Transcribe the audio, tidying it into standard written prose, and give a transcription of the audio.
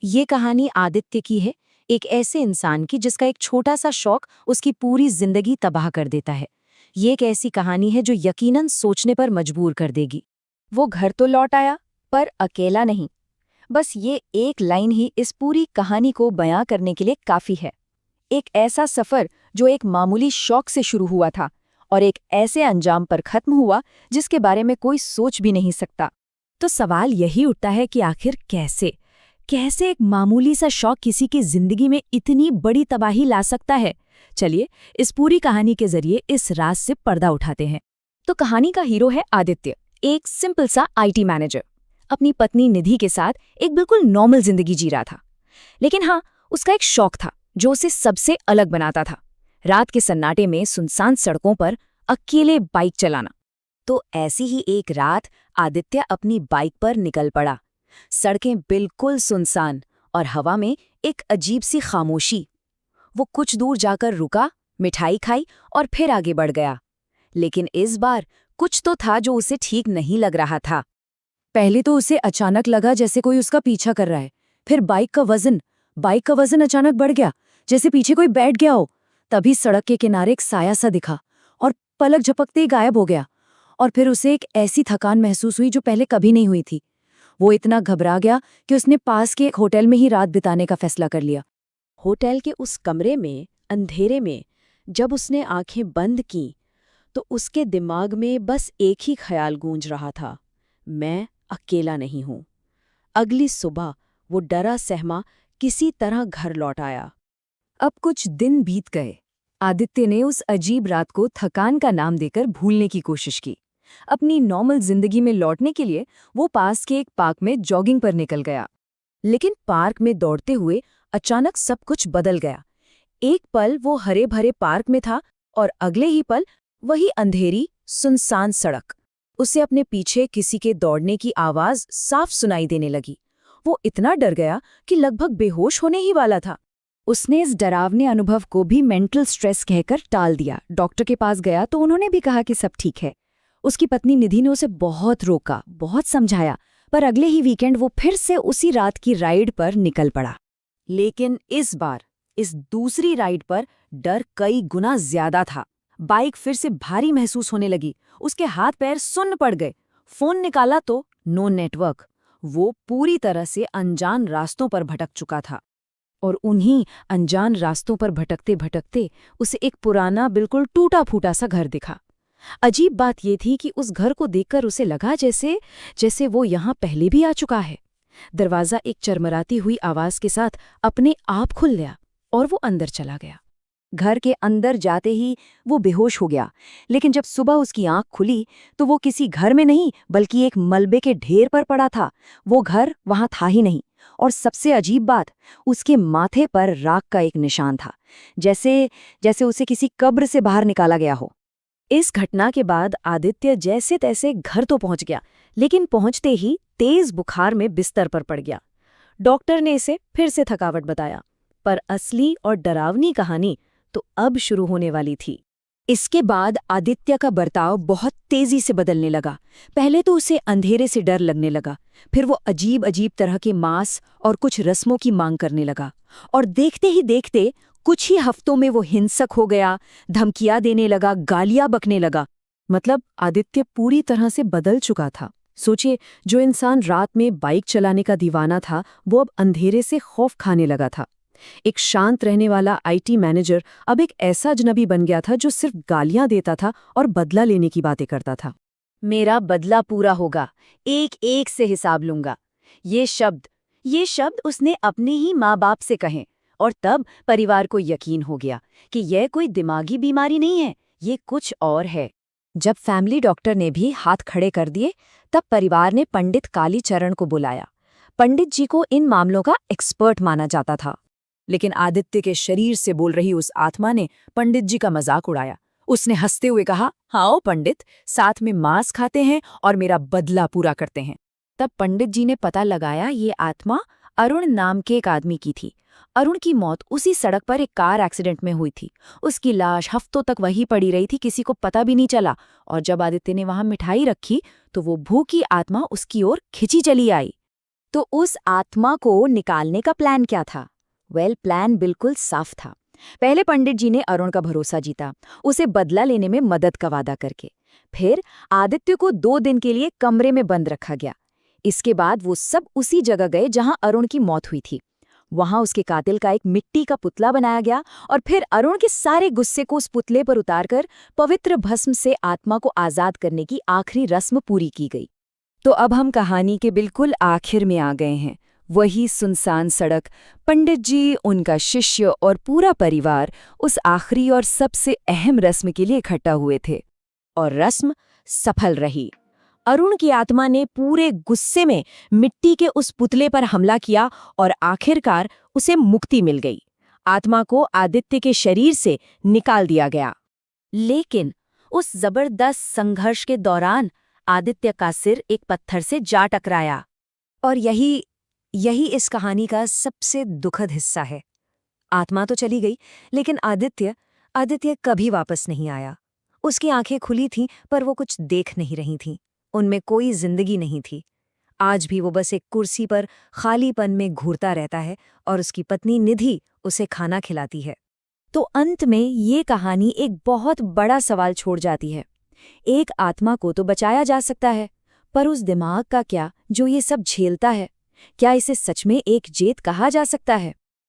ये कहानी आदित्य की है, एक ऐसे इंसान की जिसका एक छोटा सा शौक उसकी पूरी जिंदगी तबाह कर देता है। ये एक ऐसी कहानी है जो यकीनन सोचने पर मजबूर कर देगी। वो घर तो लौट आया, पर अकेला नहीं। बस ये एक लाइन ही इस पूरी कहानी को बयां करने के लिए काफी है। एक ऐसा सफर जो एक मामूली शौक से शुरू हुआ था और एक ऐसे अंजाम पर खत्म हुआ जिसके बारे में कोई सोच भी नहीं सकता। तो सवाल यही उठता है कि आखिर कैसे कैसे एक मामूली सा शौक किसी की जिंदगी में इतनी बड़ी तबाही ला सकता है। चलिए इस पूरी कहानी के जरिए इस राज से पर्दा उठाते हैं। तो कहानी का हीरो है आदित्य, एक सिंपल सा आईटी मैनेजर। अपनी पत्नी निधि के साथ एक बिल्कुल नॉर्मल जिंदगी जी रहा था। लेकिन हाँ, उसका एक शौक था जो उसे सबसे अलग बनाता था। रात के सन्नाटे में सुनसान सड़कों पर अकेले बाइक चलाना। तो ऐसी ही एक रात आदित्य अपनी बाइक पर निकल पड़ा। सड़कें बिल्कुल सुनसान और हवा में एक अजीब सी खामोशी। वो कुछ दूर जाकर रुका, मिठाई खाई और फिर आगे बढ़ गया। लेकिन इस बार कुछ तो था जो उसे ठीक नहीं लग रहा था। पहले तो उसे अचानक लगा जैसे कोई उसका पीछा कर रहा है। फिर बाइक का वजन अचानक बढ़ गया, जैसे पीछे कोई बैठ गया हो। तभी सड़क के किनारे एक साया सा दिखा और पलक झपकते ही गायब हो गया। और फिर उसे एक ऐसी थकान महसूस हुई जो पहले कभी नहीं हुई थी। वो इतना घबरा गया कि उसने पास के एक होटल में ही रात बिताने का फैसला कर लिया। होटल के उस कमरे में अंधेरे में जब उसने आंखें बंद की तो उसके दिमाग में बस एक ही ख्याल गूंज रहा था, मैं अकेला नहीं हूं। अगली सुबह वो डरा सहमा किसी तरह घर लौट आया। अब कुछ दिन बीत गए। आदित्य ने उस अजीब रात को थकान का नाम देकर भूलने की कोशिश की। अपनी नॉर्मल जिंदगी में लौटने के लिए वो पास के एक पार्क में जॉगिंग पर निकल गया। लेकिन पार्क में दौड़ते हुए अचानक सब कुछ बदल गया। एक पल वो हरे भरे पार्क में था और अगले ही पल वही अंधेरी सुनसान सड़क। उसे अपने पीछे किसी के दौड़ने की आवाज साफ सुनाई देने लगी। वो इतना डर गया कि लगभग बेहोश होने ही वाला था। उसने इस डरावने अनुभव को भी मेंटल स्ट्रेस कहकर टाल दिया। डॉक्टर के पास गया तो उन्होंने भी कहा कि सब ठीक है। उसकी पत्नी निधि ने उसे बहुत रोका, बहुत समझाया, पर अगले ही वीकेंड वो फिर से उसी रात की राइड पर निकल पड़ा। लेकिन इस बार इस दूसरी राइड पर डर कई गुना ज्यादा था। बाइक फिर से भारी महसूस होने लगी। उसके हाथ पैर सुन्न पड़ गए। फोन निकाला तो नो नेटवर्क। वो पूरी तरह से अनजान रास्तों पर भटक चुका था। और उन्हीं अनजान रास्तों पर भटकते भटकते उसे एक पुराना बिल्कुल टूटा फूटा सा घर दिखा। अजीब बात ये थी कि उस घर को देखकर उसे लगा जैसे जैसे वो यहाँ पहले भी आ चुका है। दरवाजा एक चरमराती हुई आवाज के साथ अपने आप खुल गया और वो अंदर चला गया। घर के अंदर जाते ही वो बेहोश हो गया। लेकिन जब सुबह उसकी आंख खुली तो वो किसी घर में नहीं बल्कि एक मलबे के ढेर पर पड़ा था। वो घर वहां था ही नहीं। और सबसे अजीब बात, उसके माथे पर राख का एक निशान था, जैसे जैसे उसे किसी कब्र से बाहर निकाला गया हो। इस घटना के बाद आदित्य जैसे तैसे घर तो पहुंच गया, लेकिन पहुंचते ही तेज बुखार में बिस्तर पर पड़ गया। डॉक्टर ने इसे फिर से थकावट बताया, पर असली और डरावनी कहानी तो अब शुरू होने वाली थी। इसके बाद आदित्य का बर्ताव बहुत तेजी से बदलने लगा। पहले तो उसे अंधेरे से डर लगने लगा, फिर वो अजीब अजीब तरह के मांस और कुछ रस्मों की मांग करने लगा। और देखते ही देखते कुछ ही हफ्तों में वो हिंसक हो गया, धमकियां देने लगा, गालियां बकने लगा। मतलब आदित्य पूरी तरह से बदल चुका था। सोचिए, जो इंसान रात में बाइक चलाने का दीवाना था वो अब अंधेरे से खौफ खाने लगा था। एक शांत रहने वाला आईटी मैनेजर अब एक ऐसा अजनबी बन गया था जो सिर्फ गालियां देता था और बदला लेने की बातें करता था। मेरा बदला पूरा होगा, एक एक से हिसाब लूंगा। ये शब्द उसने अपने ही माँ बाप से कहे। और तब परिवार को यकीन हो गया कि यह कोई दिमागी बीमारी नहीं है, ये कुछ और है। जब फैमिली डॉक्टर ने भी हाथ खड़े कर दिए तब परिवार ने पंडित कालीचरण को बुलाया। पंडित जी को इन मामलों का एक्सपर्ट माना जाता था। लेकिन आदित्य के शरीर से बोल रही उस आत्मा ने पंडित जी का मजाक उड़ाया। उसने हंसते हुए कहा, हाँ पंडित, साथ में मांस खाते हैं और मेरा बदला पूरा करते हैं। तब पंडित जी ने पता लगाया ये आत्मा अरुण नाम के एक आदमी की थी। अरुण की मौत उसी सड़क पर एक कार एक्सीडेंट में हुई थी। उसकी लाश हफ्तों तक वहीं पड़ी रही थी, किसी को पता भी नहीं चला। और जब आदित्य ने वहां मिठाई रखी तो वो भूखी आत्मा उसकी ओर खिंची चली आई। तो उस आत्मा को निकालने का प्लान क्या था? प्लान बिल्कुल साफ था। पहले पंडित जी ने अरुण का भरोसा जीता, उसे बदला लेने में मदद का वादा करके। फिर आदित्य को 2 दिन के लिए कमरे में बंद रखा गया। इसके बाद वो सब उसी जगह गए जहां अरुण की मौत हुई थी। वहां उसके कातिल का एक मिट्टी का पुतला बनाया गया और फिर अरुण के सारे गुस्से को उस पुतले पर उतारकर पवित्र भस्म से आत्मा को आजाद करने की आखिरी रस्म पूरी की गई। तो अब हम कहानी के बिल्कुल आखिर में आ गए हैं। वही सुनसान सड़क, पंडित जी, उनका शिष्य और पूरा परिवार उस आखिरी और सबसे अहम रस्म के लिए इकट्ठा हुए थे। और रस्म सफल रही। अरुण की आत्मा ने पूरे गुस्से में मिट्टी के उस पुतले पर हमला किया और आखिरकार उसे मुक्ति मिल गई। आत्मा को आदित्य के शरीर से निकाल दिया गया। लेकिन उस जबरदस्त संघर्ष के दौरान आदित्य का सिर एक पत्थर से जा टकराया। और यही इस कहानी का सबसे दुखद हिस्सा है। आत्मा तो चली गई, लेकिन आदित्य कभी वापस नहीं आया। उसकी आंखें खुली थीं, पर वो कुछ देख नहीं रही थीं। उनमें कोई जिंदगी नहीं थी। आज भी वो बस एक कुर्सी पर खालीपन में घूरता रहता है और उसकी पत्नी निधि उसे खाना खिलाती है। तो अंत में ये कहानी एक बहुत बड़ा सवाल छोड़ जाती है। एक आत्मा को तो बचाया जा सकता है, पर उस दिमाग का क्या जो ये सब झेलता है? क्या इसे सच में एक जेत कहा जा सकता है?